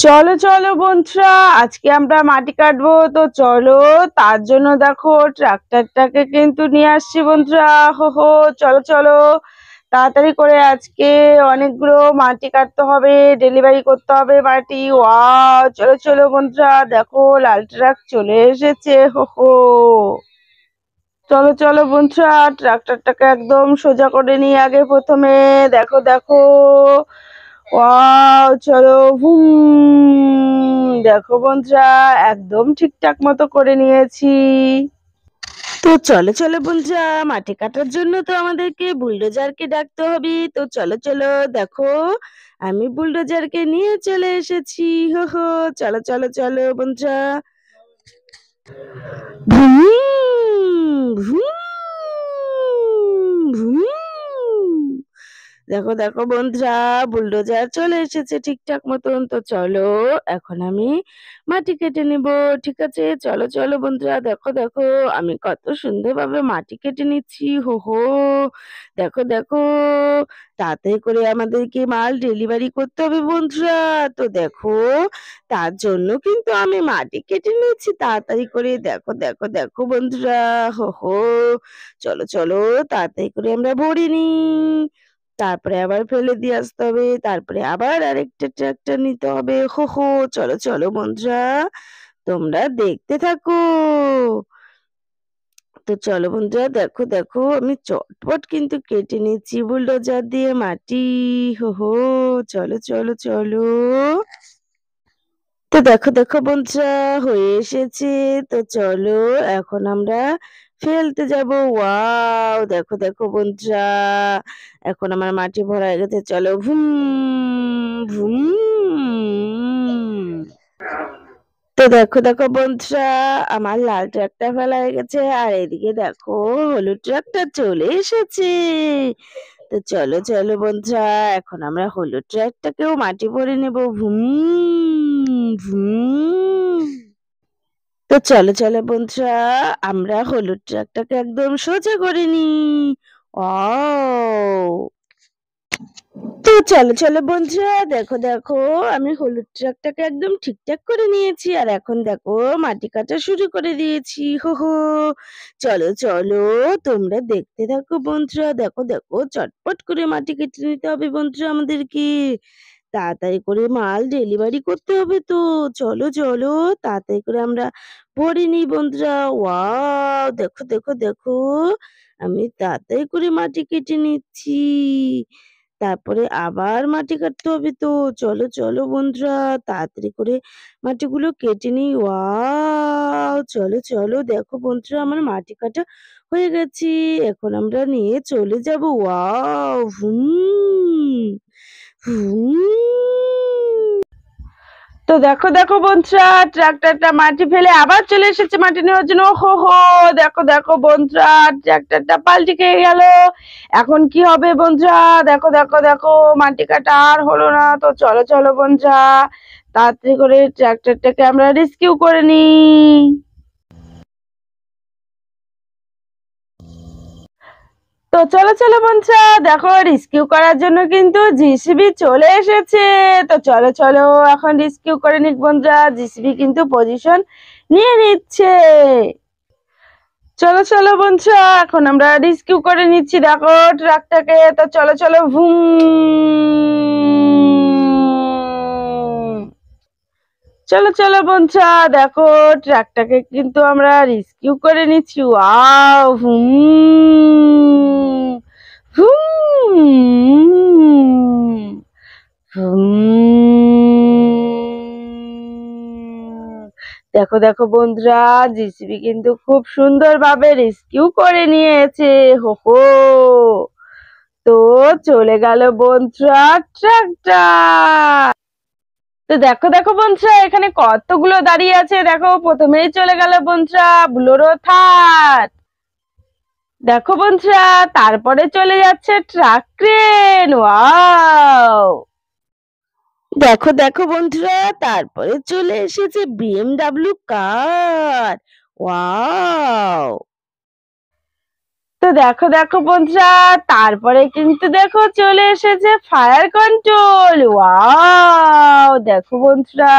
চলো চলো বন্ধুরা, আজকে আমরা মাটি কাটবো। তো চলো, তার জন্য দেখো ট্রাক্টরটাকে কিন্তু নিয়ে আসছি বন্ধুরা। হো হো, চলো চলো তাড়াতাড়ি করে, আজকে অনেকগুলো মাটি কাটতে হবে, ডেলিভারি করতে হবে মাটি। ওয়াও, চলো চলো বন্ধুরা, দেখো লাল ট্রাক চলে এসেছে। হো হো, চলো চলো বন্ধুরা, ট্রাক্টরটাকে একদম সোজা করে নিয়ে আগে প্রথমে দেখো দেখো। ওয়াও, চলো হুম, দেখো বন্ধুরা, একদম ঠিকঠাক মতো করে নিয়েছি। তো চলো চলো বন্ধুরা, মাটি কাটার জন্য তো আমাদেরকে বুলডোজারকে ডাকতে হবে। তো চলো চলো, দেখো আমি বুলডোজারকে নিয়ে চলে এসেছি। হো হো, চলো চলো চলো বন্ধুরা। ভুম ভুম ভুম। দেখো দেখো বন্ধুরা, বুলডোজার চলে এসেছে ঠিকঠাক মতন। তো চলো, এখন আমি মাটি কেটে নিব। ঠিক আছে, চলো চলো বন্ধুরা, দেখো দেখো আমি কত সুন্দরভাবে মাটি কেটে নিচ্ছি। হো হো, দেখো দেখো, তাড়াতাড়ি করে আমাদেরকে মাল ডেলিভারি করতে হবে বন্ধুরা। তো দেখো, তার জন্য কিন্তু আমি মাটি কেটে নিচ্ছি তাড়াতাড়ি করে। দেখো দেখো দেখো বন্ধুরা, হো হো, চলো চলো তাড়াতাড়ি করে আমরা ভরে নিই। তারপরে আবার ফেলে দিয়ে আসতে হবে, তারপরে আবার আরেকটা ট্রাক্টর নিতে হবে। হো হো, চলো চলো বন্ধুরা, তোমরা দেখতে থাকো। তো চলো বন্ধুরা, দেখো দেখো আমি চটপট কিন্তু কেটে নিচ্ছি বুলডোজার দিয়ে মাটি। হো হো, চলো চলো চলো। তো দেখো দেখো বন্ধুরা, হয়ে এসেছে। তো চলো, এখন আমরা ফেলতে যাব। ওয়াও, দেখো দেখো বন্ধুরা, এখন আমার মাটি ভরা হয়ে গেছে। চলো ভুম ভুম। তো দেখো দেখো বন্ধুরা, আমার লাল ট্রাকটা ফেলা হয়ে গেছে, আর এদিকে দেখো হলুদ ট্রাকটা চলে এসেছে। তো চলো চলো বন্ধুরা, এখন আমরা হলুদ ট্রাকটাকেও মাটি ভরে নেব। ভুম ভুম। তো চলো চলো বন্ধুরা, আমরা হলুদ ট্রাকটাকে একদম সোজা করে নি। ও, তো চলো চলো বন্ধুরা, দেখো দেখো আমি হলুদ ট্রাকটাকে একদম ঠিকঠাক করে নিয়েছি, আর এখন দেখো মাটি কাটা শুরু করে দিয়েছি। হো হো, চলো চলো তোমরা দেখতে থাকো বন্ধুরা। দেখো দেখো, চটপট করে মাটি কেটে নিতে হবে বন্ধুরা আমাদেরকে, তাড়াতাড়ি করে মাল ডেলিভারি করতে হবে। তো চলো চলো তাড়াতাড়ি করে আমরা ভরে নিই বন্ধুরা। ওয়াও, দেখো দেখো দেখো, আমি তাড়াতাড়ি করে মাটি কেটে নিচ্ছি, তারপরে আবার মাটি কাটতে হবে। তো চলো চলো বন্ধুরা, তাড়াতাড়ি করে মাটিগুলো কেটে নিই। ওয়াও, চলো চলো, দেখো বন্ধুরা আমার মাটি কাটা হয়ে গেছে, এখন আমরা নিয়ে চলে যাব। ওয়াও, হুম হুম। তো দেখো দেখো বন্ধুরা, ট্রাক্টরটা মাটি ফেলে আবার চলে এসেছে মাটি নেওয়ার জন্য। হো হো, দেখো দেখো বন্ধুরা, ট্রাক্টরটা পাল্টে খেয়ে গেল। এখন কি হবে বন্ধুরা? দেখো দেখো দেখো, মাটি কাটা আর হলো না। তো চলো চলো বন্ধুরা, তাড়াতাড়ি করে ট্রাক্টরটাকে আমরা রেস্কিউ করে নিই। তো চলো চলো বন্ধুরা, দেখো রেস্কিউ করার জন্য কিন্তু জিসিবি চলে এসেছে। তো চলো চলো, এখন রেস্কিউ করে নিক বন্ধুরা, জিসিবি কিন্তু পজিশন নিয়ে নিচ্ছে। চলো চলো বন্ধুরা, এখন আমরা রেস্কিউ করে নিচ্ছি দেখো ট্রাকটাকে। তো চলো চলো ভুম। চলো চলো বন্ধুরা, দেখো ট্রাকটাকে কিন্তু আমরা রেস্কিউ করে নিচ্ছি। ওয়াও, হুম হুম হুম। দেখো দেখো বন্ধুরা, জিসিবি কিন্তু খুব সুন্দরভাবে রেস্কিউ করে নিয়েছে। হো হো, তো চলে গেল বন্ধুরা ট্রাকটা। তো দেখো দেখো বন্ধুরা, এখানে কতগুলো দাঁড়িয়ে আছে। দেখো প্রথমেই চলে গেল বন্ধুরা বুলোরো থার। দেখো বন্ধুরা, তারপরে চলে যাচ্ছে ট্রাক ক্রেন। ওয়াও, দেখো দেখো বন্ধুরা, তারপরে চলে এসেছে বিএমডাব্লিউ কার। ওয়াও, তো দেখো দেখো বন্ধুরা, তারপরে কিন্তু দেখো চলে এসেছে ফায়ার কন্ট্রোল। ওয়াও, দেখো বন্ধুরা,